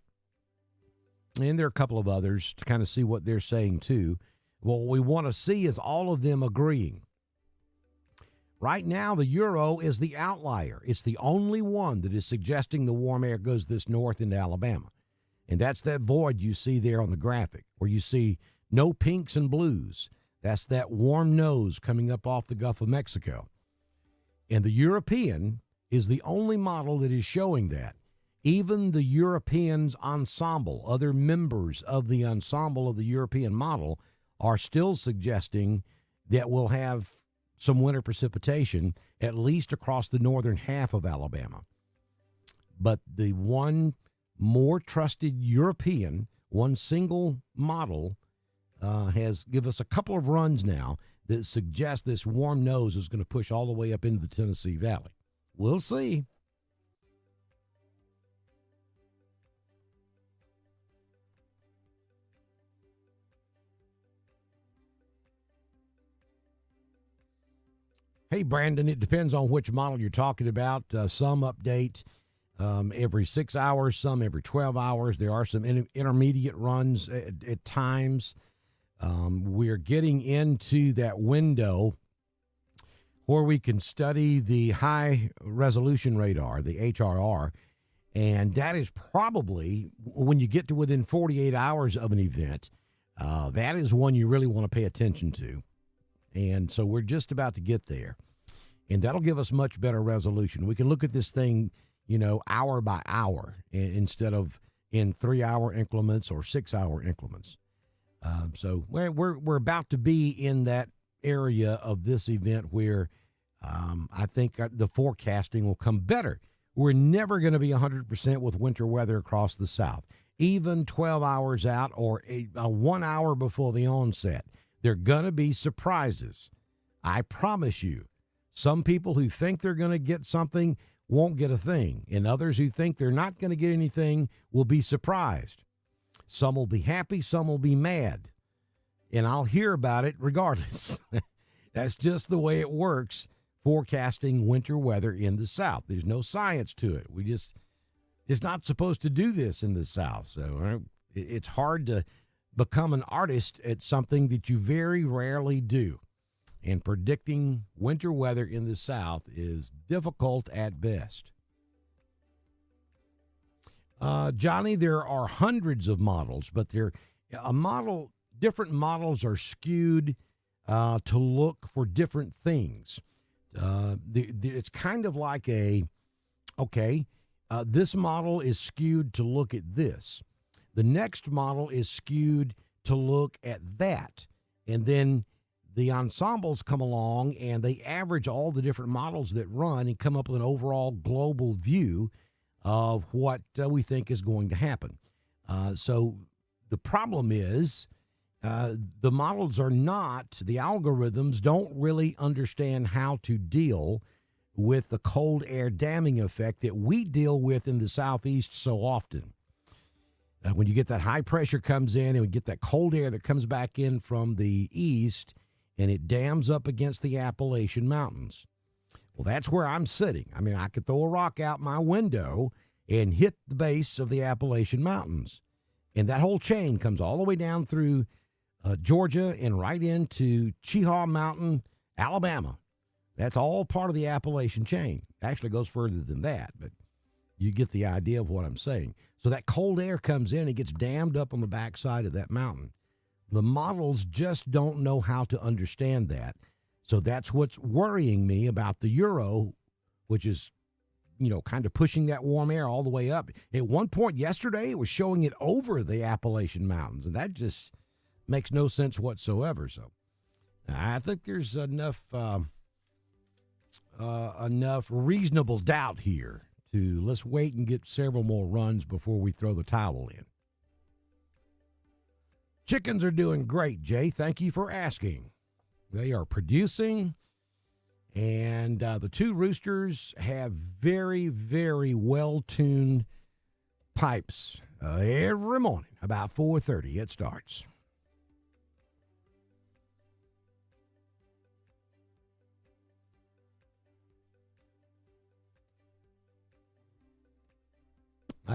Speaker 1: and there are a couple of others to kind of see what they're saying too. What we want to see is all of them agreeing. Right now, the Euro is the outlier. It's the only one that is suggesting the warm air goes this north into Alabama. And that's that void you see there on the graphic, where you see No pinks and blues. That's that warm nose coming up off the Gulf of Mexico. And the European is the only model that is showing that. Even the Europeans ensemble, other members of the ensemble of the European model, are still suggesting that we'll have some winter precipitation, at least across the northern half of Alabama. But the one more trusted European, one single model, has given us a couple of runs now that suggest this warm nose is going to push all the way up into the Tennessee Valley. We'll see. Hey, Brandon, it depends on which model you're talking about. Some update every 6 hours, some every 12 hours. There are some intermediate runs at times. We're getting into that window where we can study the high resolution radar, the HRR, and that is probably, when you get to within 48 hours of an event, that is one you really want to pay attention to. And so we're just about to get there. And that'll give us much better resolution. We can look at this thing, hour by hour instead of in 3-hour increments or 6-hour increments. So we're about to be in that area of this event where I think the forecasting will come better. We're never going to be 100% with winter weather across the South. Even 12 hours out or a 1 hour before the onset, there are going to be surprises. I promise you. Some people who think they're going to get something won't get a thing, and others who think they're not going to get anything will be surprised. Some will be happy, some will be mad, and I'll hear about it regardless. That's just the way it works, forecasting winter weather in the South. There's no science to it. It's not supposed to do this in the South, so it's hard to become an artist at something that you very rarely do. And predicting winter weather in the South is difficult at best. Johnny, there are hundreds of models, but different models are skewed to look for different things. It's kind of like this model is skewed to look at this. The next model is skewed to look at that. And then the ensembles come along and they average all the different models that run and come up with an overall global view of what we think is going to happen. So the problem is the models the algorithms don't really understand how to deal with the cold air damming effect that we deal with in the Southeast so often. When you get that high pressure comes in and we get that cold air that comes back in from the east, and it dams up against the Appalachian Mountains. Well, that's where I'm sitting. I mean, I could throw a rock out my window and hit the base of the Appalachian Mountains. And that whole chain comes all the way down through Georgia and right into Cheaha Mountain, Alabama. That's all part of the Appalachian chain. Actually goes further than that, but you get the idea of what I'm saying. So that cold air comes in and gets dammed up on the backside of that mountain. The models just don't know how to understand that. So that's what's worrying me about the Euro, which is, kind of pushing that warm air all the way up. At one point yesterday, it was showing it over the Appalachian Mountains, and that just makes no sense whatsoever. So I think there's enough reasonable doubt here to let's wait and get several more runs before we throw the towel in. Chickens are doing great, Jay. Thank you for asking. They are producing, and the two roosters have very, very well-tuned pipes every morning. About 4:30 it starts.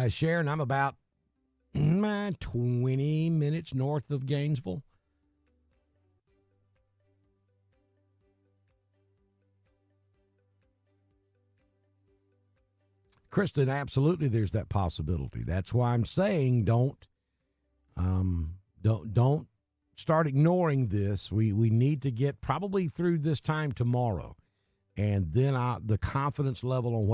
Speaker 1: Sharon, I'm about 20 minutes north of Gainesville. Kristen, absolutely, there's that possibility. That's why I'm saying don't start ignoring this. We need to get probably through this time tomorrow. And then the confidence level on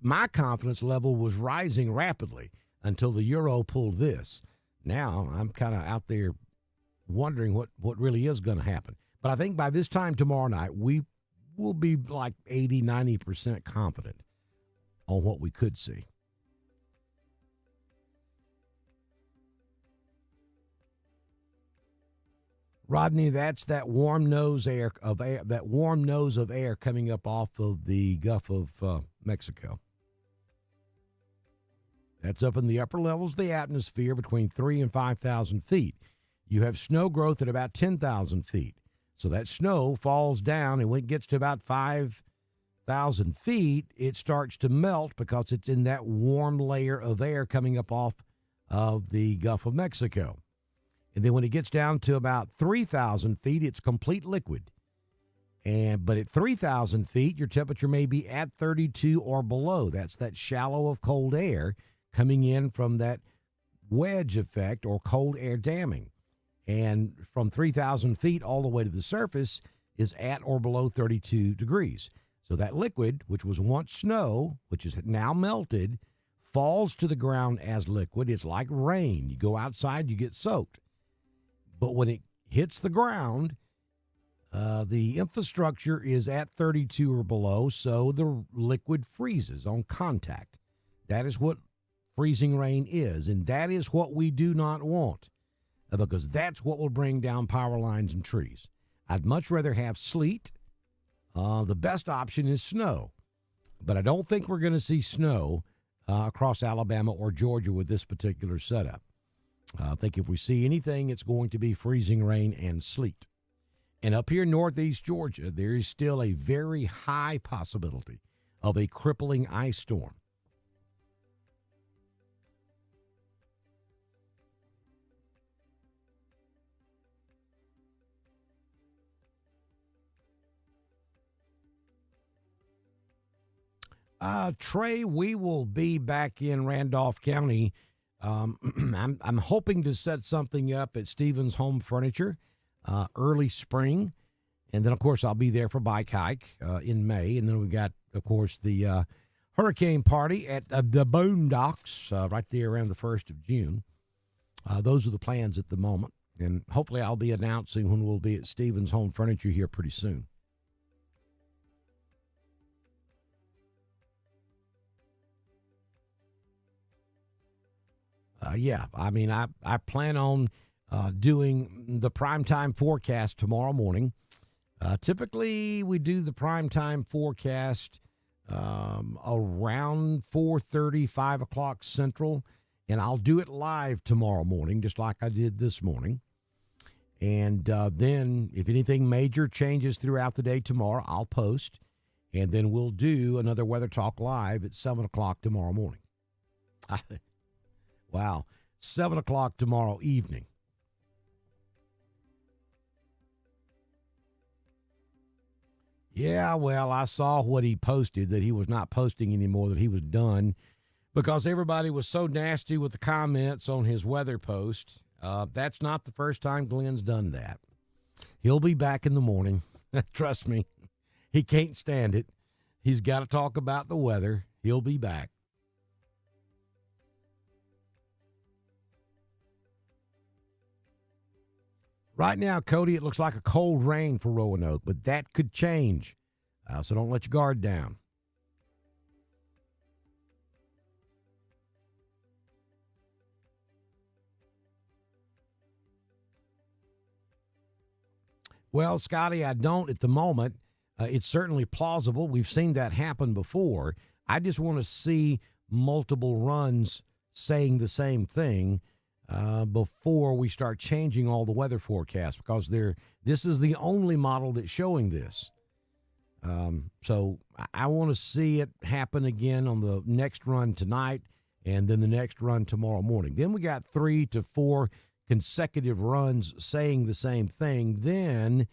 Speaker 1: my confidence level was rising rapidly until the euro pulled this. Now I'm kind of out there wondering what really is going to happen. But I think by this time tomorrow night, we will be like 80, 90% confident on what we could see. Rodney, that's that warm nose of air coming up off of the Gulf of Mexico. That's up in the upper levels of the atmosphere between 3,000 and 5,000 feet. You have snow growth at about 10,000 feet. So that snow falls down, and when it gets to about 5,000 feet, it starts to melt because it's in that warm layer of air coming up off of the Gulf of Mexico. And then when it gets down to about 3,000 feet, it's complete liquid. But at 3,000 feet, your temperature may be at 32 or below. That's that shallow of cold air coming in from that wedge effect or cold air damming. And from 3,000 feet all the way to the surface is at or below 32 degrees. So that liquid, which was once snow, which is now melted, falls to the ground as liquid. It's like rain. You go outside, you get soaked. But when it hits the ground, the infrastructure is at 32 or below, so the liquid freezes on contact. That is what freezing rain is, and that is what we do not want, because that's what will bring down power lines and trees. I'd much rather have sleet. The best option is snow, but I don't think we're going to see snow across Alabama or Georgia with this particular setup. I think if we see anything, it's going to be freezing rain and sleet. And up here in northeast Georgia, there is still a very high possibility of a crippling ice storm. Trey, we will be back in Randolph County. I'm hoping to set something up at Stevens Home Furniture early spring. And then, of course, I'll be there for Bike Hike in May. And then we've got, of course, the hurricane party at the Boondocks right there around the 1st of June. Those are the plans at the moment. And hopefully I'll be announcing when we'll be at Stevens Home Furniture here pretty soon. I plan on doing the primetime forecast tomorrow morning. Typically, we do the primetime forecast around 4:30, 5 o'clock Central, and I'll do it live tomorrow morning, just like I did this morning. And then if anything major changes throughout the day tomorrow, I'll post, and then we'll do another Weather Talk live at 7 o'clock tomorrow morning. Wow, 7 o'clock tomorrow evening. Yeah, well, I saw what he posted, that he was not posting anymore, that he was done, because everybody was so nasty with the comments on his weather post. That's not the first time Glenn's done that. He'll be back in the morning. Trust me, he can't stand it. He's got to talk about the weather. He'll be back. Right now, Cody, it looks like a cold rain for Roanoke, but that could change. So don't let your guard down. Well, Scotty, I don't at the moment. It's certainly plausible. We've seen that happen before. I just want to see multiple runs saying the same thing before we start changing all the weather forecasts, because this is the only model that's showing this. So I want to see it happen again on the next run tonight and then the next run tomorrow morning. Then we got 3 to 4 consecutive runs saying the same thing. Then,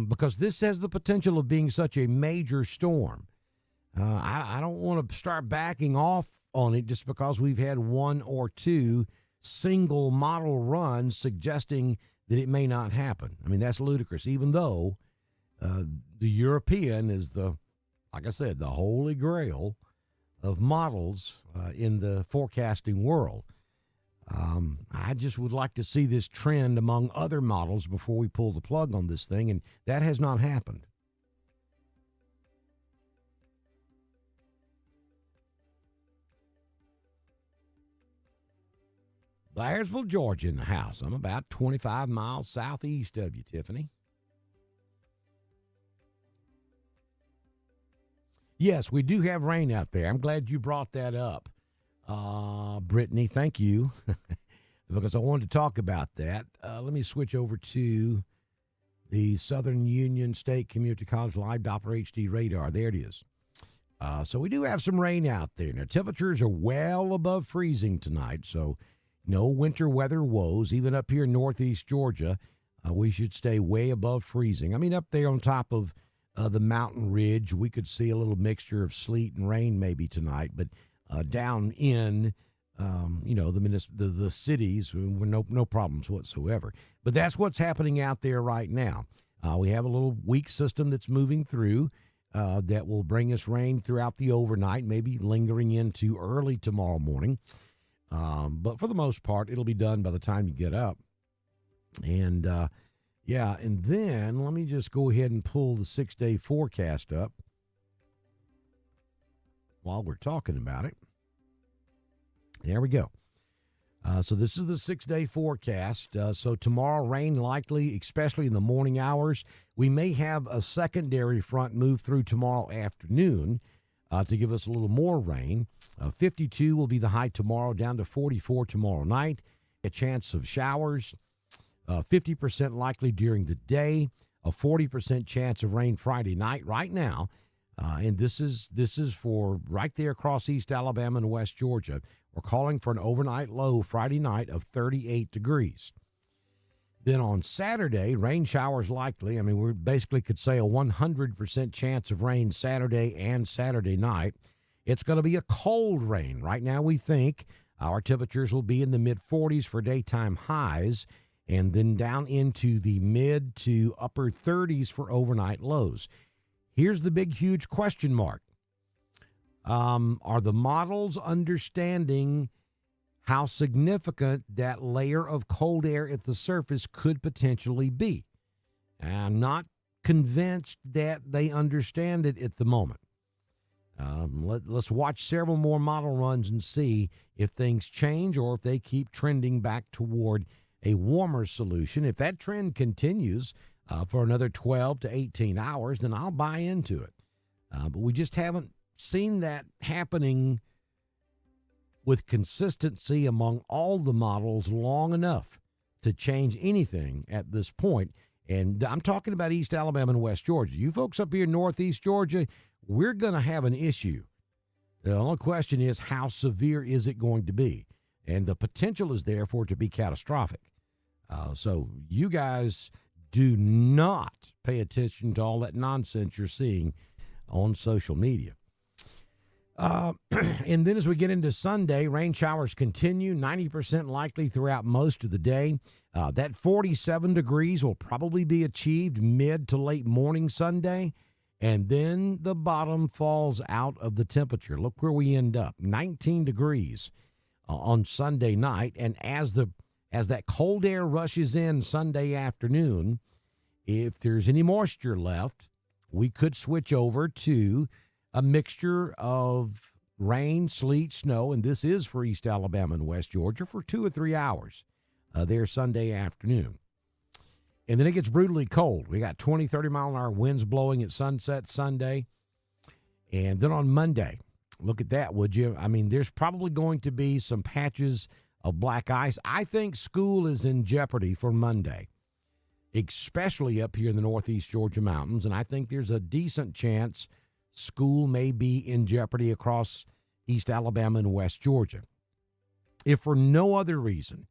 Speaker 1: because this has the potential of being such a major storm, I don't want to start backing off on it just because we've had 1 or 2 single model run suggesting that it may not happen. I mean, that's ludicrous, even though the European is like I said, the holy grail of models in the forecasting world. I just would like to see this trend among other models before we pull the plug on this thing, and that has not happened. Blairsville, Georgia in the house. I'm about 25 miles southeast of you, Tiffany. Yes, we do have rain out there. I'm glad you brought that up. Brittany, thank you, because I wanted to talk about that. Let me switch over to the Southern Union State Community College Live Doppler HD radar. There it is. So we do have some rain out there. Now, temperatures are well above freezing tonight, so no winter weather woes. Even up here in northeast Georgia, we should stay way above freezing. I mean, up there on top of the mountain ridge, we could see a little mixture of sleet and rain maybe tonight, but down in, the cities, no problems whatsoever. But that's what's happening out there right now. We have a little weak system that's moving through that will bring us rain throughout the overnight, maybe lingering into early tomorrow morning. But for the most part, it'll be done by the time you get up. And, and then let me just go ahead and pull the 6-day forecast up while we're talking about it. There we go. So this is the 6-day forecast. So tomorrow, rain likely, especially in the morning hours. We may have a secondary front move through tomorrow afternoon to give us a little more rain. 52 will be the high tomorrow, down to 44 tomorrow night. A chance of showers, 50% likely during the day, a 40% chance of rain Friday night right now. And this is for right there across East Alabama and West Georgia. We're calling for an overnight low Friday night of 38 degrees. Then on Saturday, rain showers likely. I mean, we basically could say a 100% chance of rain Saturday and Saturday night. It's going to be a cold rain. Right now, we think our temperatures will be in the mid-40s for daytime highs, and then down into the mid to upper 30s for overnight lows. Here's the big, huge question mark. Are the models understanding how significant that layer of cold air at the surface could potentially be? I'm not convinced that they understand it at the moment. Let's watch several more model runs and see if things change or if they keep trending back toward a warmer solution. If that trend continues for another 12 to 18 hours, then I'll buy into it. But we just haven't seen that happening with consistency among all the models long enough to change anything at this point. And I'm talking about East Alabama and West Georgia. You folks up here in Northeast Georgia, we're going to have an issue. The only question is, how severe is it going to be? And the potential is there for it to be catastrophic. So you guys do not pay attention to all that nonsense you're seeing on social media. And then as we get into Sunday, rain showers continue, 90% likely throughout most of the day. That 47 degrees will probably be achieved mid to late morning Sunday. And then the bottom falls out of the temperature. Look where we end up, 19 degrees on Sunday night. And as that cold air rushes in Sunday afternoon, if there's any moisture left, we could switch over to a mixture of rain, sleet, snow, and this is for East Alabama and West Georgia for 2 or 3 hours there Sunday afternoon. And then it gets brutally cold. We got 20, 30-mile-an-hour winds blowing at sunset Sunday. And then on Monday, look at that, would you? I mean, there's probably going to be some patches of black ice. I think school is in jeopardy for Monday, especially up here in the Northeast Georgia mountains. And I think there's a decent chance school may be in jeopardy across East Alabama and West Georgia. If for no other reason,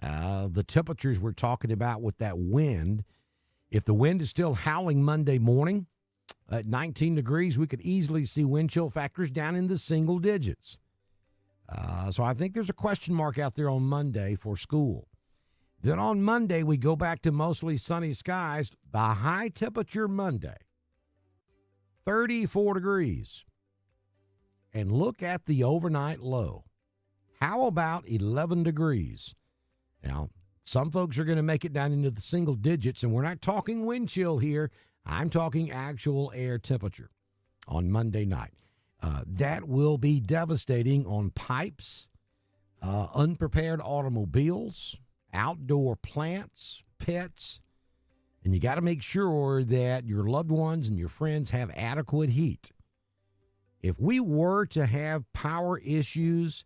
Speaker 1: the temperatures we're talking about with that wind, if the wind is still howling Monday morning at 19 degrees, we could easily see wind chill factors down in the single digits. So I think there's a question mark out there on Monday for school. Then on Monday, we go back to mostly sunny skies. The high temperature Monday, 34 degrees. And look at the overnight low. How about 11 degrees? Now, some folks are going to make it down into the single digits, and we're not talking wind chill here. I'm talking actual air temperature on Monday night. That will be devastating on pipes, unprepared automobiles, outdoor plants, pets, and you got to make sure that your loved ones and your friends have adequate heat. If we were to have power issues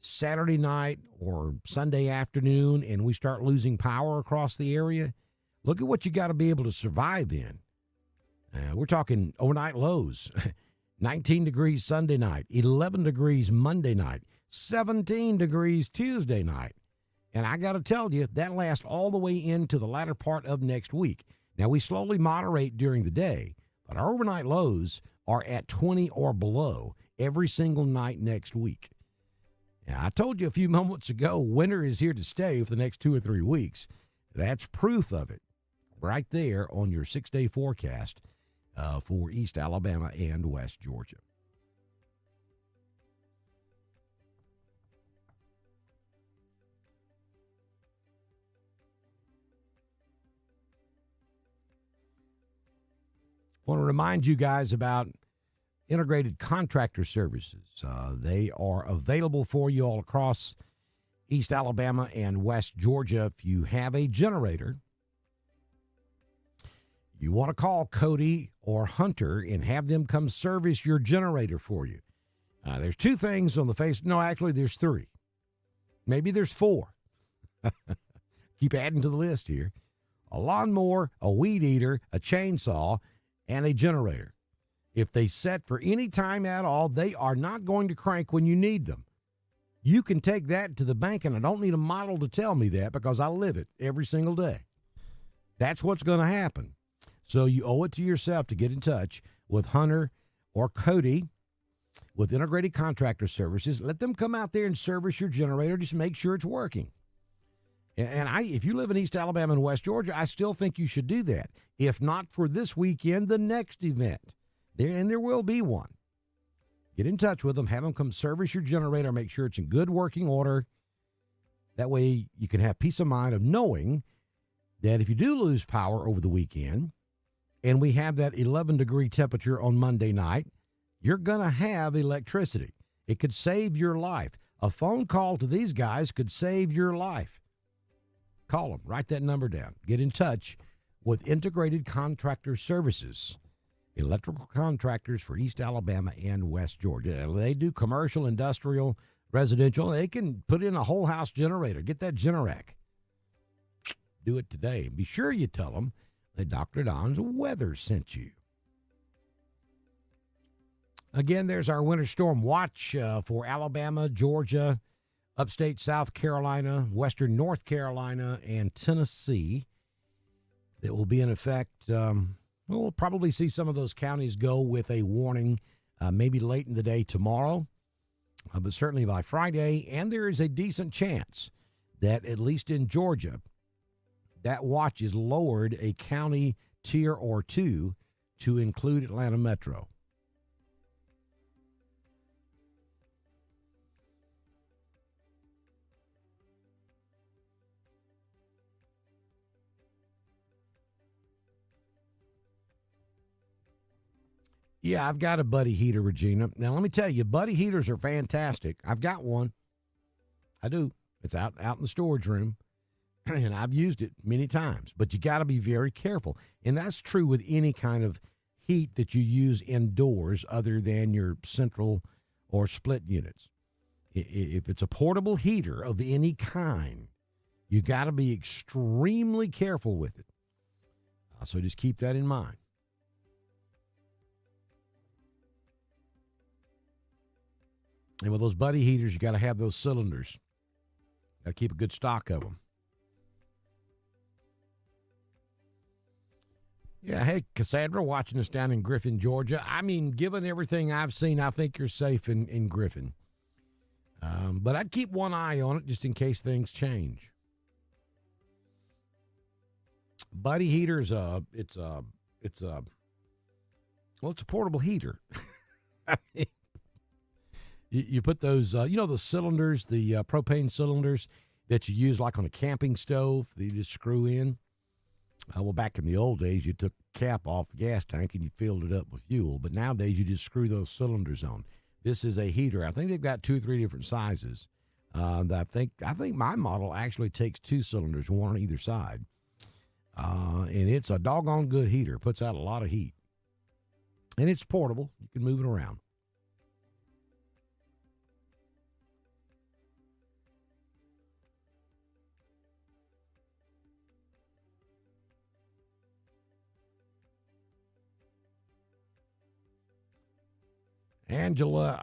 Speaker 1: Saturday night or Sunday afternoon and we start losing power across the area, look at what you got to be able to survive in. We're talking overnight lows. 19 degrees Sunday night, 11 degrees Monday night, 17 degrees Tuesday night. And I got to tell you, that lasts all the way into the latter part of next week. Now, we slowly moderate during the day, but our overnight lows are at 20 or below every single night next week. Now, I told you a few moments ago, winter is here to stay for the next 2 or 3 weeks. That's proof of it right there on your 6-day forecast for East Alabama and West Georgia. I want to remind you guys about Integrated Contractor Services. They are available for you all across East Alabama and West Georgia. If you have a generator, you want to call Cody or Hunter and have them come service your generator for you. There's 2 things on the face. No, actually, there's 3. Maybe there's 4. Keep adding to the list here. A lawnmower, a weed eater, a chainsaw, and a generator. If they set for any time at all, they are not going to crank when you need them. You can take that to the bank, and I don't need a model to tell me that because I live it every single day. That's what's going to happen. So you owe it to yourself to get in touch with Hunter or Cody with Integrated Contractor Services. Let them come out there and service your generator. Just make sure it's working. And if you live in East Alabama and West Georgia, I still think you should do that. If not for this weekend, the next event. There will be one. Get in touch with them. Have them come service your generator. Make sure it's in good working order. That way you can have peace of mind of knowing that if you do lose power over the weekend and we have that 11-degree temperature on Monday night, you're going to have electricity. It could save your life. A phone call to these guys could save your life. Call them. Write that number down. Get in touch with Integrated Contractor Services. Electrical contractors for East Alabama and West Georgia. They do commercial, industrial, residential. They can put in a whole house generator. Get that Generac. Do it today. Be sure you tell them that Dr. Don's weather sent you. Again, there's our winter storm watch for Alabama, Georgia, upstate South Carolina, western North Carolina, and Tennessee. That will be in effect. We'll probably see some of those counties go with a warning maybe late in the day tomorrow, but certainly by Friday. And there is a decent chance that, at least in Georgia, that watch is lowered a county tier or 2 to include Atlanta Metro. Yeah, I've got a buddy heater, Regina. Now, let me tell you, buddy heaters are fantastic. I've got one. I do. It's out in the storage room, and I've used it many times. But you got to be very careful. And that's true with any kind of heat that you use indoors other than your central or split units. If it's a portable heater of any kind, you got to be extremely careful with it. So just keep that in mind. And with those buddy heaters, you got to have those cylinders. Got to keep a good stock of them. Yeah, hey, Cassandra, watching us down in Griffin, Georgia. I mean, given everything I've seen, I think you're safe in Griffin. But I'd keep one eye on it just in case things change. Buddy heater's it's a portable heater. You put those, the cylinders, the propane cylinders that you use like on a camping stove that you just screw in. Well, back in the old days, you took the cap off the gas tank and you filled it up with fuel. But nowadays, you just screw those cylinders on. This is a heater. I think they've got 2 or 3 different sizes. I think my model actually takes 2 cylinders, one on either side. And it's a doggone good heater. Puts out a lot of heat. And it's portable. You can move it around. Angela,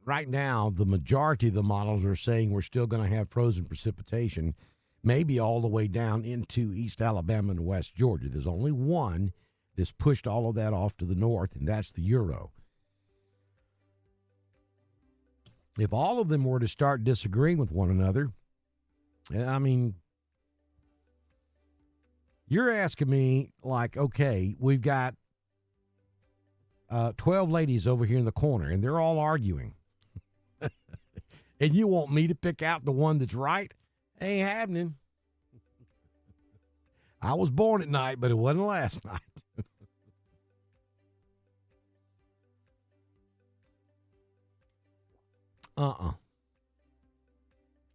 Speaker 1: right now, the majority of the models are saying we're still going to have frozen precipitation, maybe all the way down into East Alabama and West Georgia. There's only one that's pushed all of that off to the north, and that's the Euro. If all of them were to start disagreeing with one another, you're asking me, like, okay, we've got 12 ladies over here in the corner, and they're all arguing. And you want me to pick out the one that's right? Ain't happening. I was born at night, but it wasn't last night.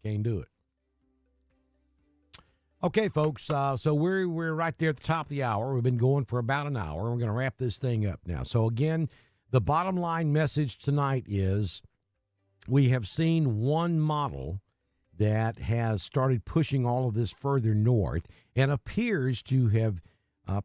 Speaker 1: Can't do it. Okay, folks, so we're right there at the top of the hour. We've been going for about an hour. We're going to wrap this thing up now. So, again, the bottom line message tonight is we have seen one model that has started pushing all of this further north and appears to have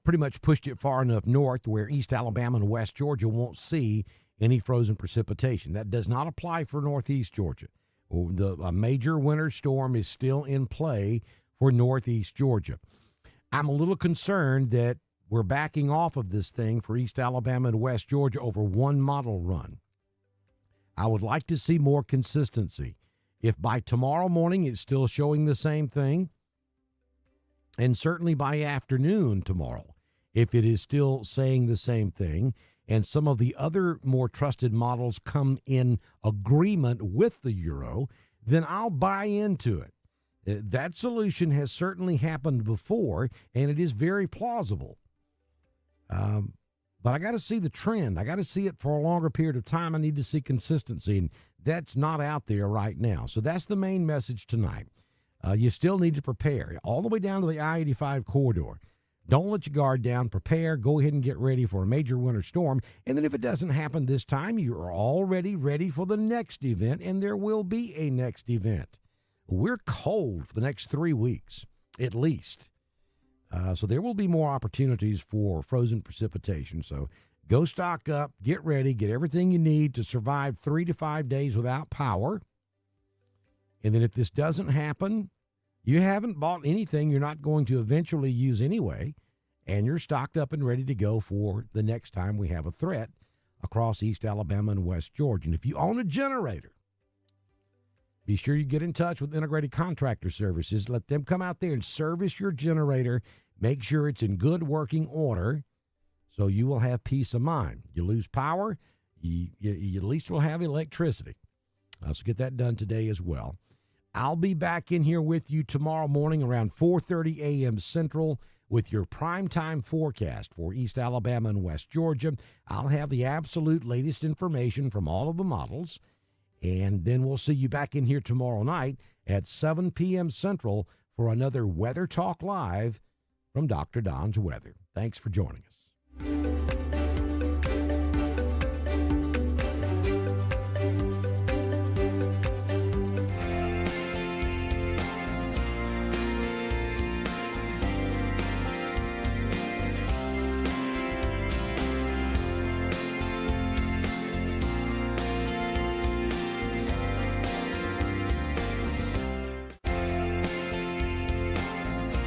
Speaker 1: pretty much pushed it far enough north where East Alabama and West Georgia won't see any frozen precipitation. That does not apply for Northeast Georgia. A major winter storm is still in play for Northeast Georgia. I'm a little concerned that we're backing off of this thing for East Alabama and West Georgia over one model run. I would like to see more consistency. If by tomorrow morning it's still showing the same thing, and certainly by afternoon tomorrow, if it is still saying the same thing, and some of the other more trusted models come in agreement with the Euro, then I'll buy into it. That solution has certainly happened before, and it is very plausible. But I got to see the trend. I got to see it for a longer period of time. I need to see consistency, and that's not out there right now. So that's the main message tonight. You still need to prepare all the way down to the I-85 corridor. Don't let your guard down. Prepare. Go ahead and get ready for a major winter storm. And then if it doesn't happen this time, you are already ready for the next event, and there will be a next event. We're cold for the next 3 weeks, at least. So there will be more opportunities for frozen precipitation. So go stock up, get ready, get everything you need to survive 3 to 5 days without power. And then if this doesn't happen, you haven't bought anything you're not going to eventually use anyway, and you're stocked up and ready to go for the next time we have a threat across East Alabama and West Georgia. And if you own a generator, be sure you get in touch with Integrated Contractor Services. Let them come out there and service your generator. Make sure it's in good working order so you will have peace of mind. You lose power, you at least will have electricity. So get that done today as well. I'll be back in here with you tomorrow morning around 4:30 a.m. Central with your primetime forecast for East Alabama and West Georgia. I'll have the absolute latest information from all of the models. And then we'll see you back in here tomorrow night at 7 p.m. Central for another Weather Talk Live from Dr. Don's Weather. Thanks for joining us.